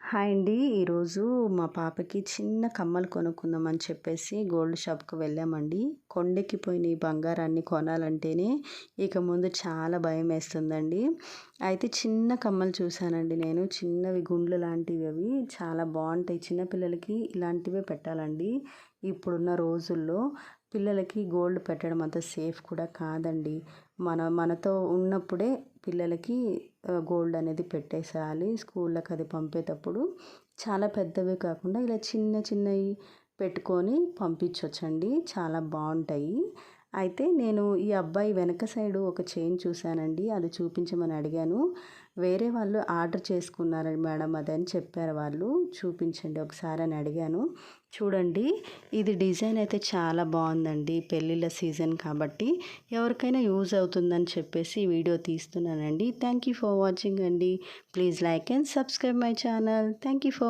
Hi అండి. ఈరోజు మా పాపకి చిన్న కమ్మలు కొనుక్కుందామని చెప్పేసి గోల్డ్ షాప్‌కి వెళ్ళామండి. కొండెక్కిపోయిన ఈ బంగారాన్ని కొనాలంటేనే ఇక ముందు చాలా భయమేస్తుందండి. అయితే చిన్న కమ్మలు చూశానండి నేను. చిన్నవి గుండ్లు లాంటివి అవి చాలా బావుంటాయి. చిన్న పిల్లలకి ఇలాంటివే పెట్టాలండి. ఇప్పుడున్న రోజుల్లో పిల్లలకి గోల్డ్ పెట్టడం అంత సేఫ్ కూడా కాదండి. మనతో ఉన్నప్పుడే పిల్లలకి గోల్డ్ అనేది పెట్టేసేయాలి. స్కూళ్ళకి అది పంపేటప్పుడు చాలా పెద్దవి కాకుండా ఇలా చిన్న చిన్నవి పెట్టుకొని పంపించవచ్చండి. చాలా బాగుంటాయి. అయితే నేను ఈ అబ్బాయి వెనక సైడు ఒక చైన్ చూశానండి. అది చూపించమని అడిగాను. వేరే వాళ్ళు ఆర్డర్ చేసుకున్నారు మేడం అదని చెప్పారు వాళ్ళు. చూపించండి ఒకసారి అని అడిగాను. చూడండి, ఇది డిజైన్ అయితే చాలా బాగుందండి. పెళ్ళిళ్ళ సీజన్ కాబట్టి ఎవరికైనా యూజ్ అవుతుందని చెప్పేసి ఈ వీడియో తీస్తున్నానండి. థ్యాంక్ యూ ఫర్ వాచింగ్ అండి. Please like and subscribe my channel. Thank you for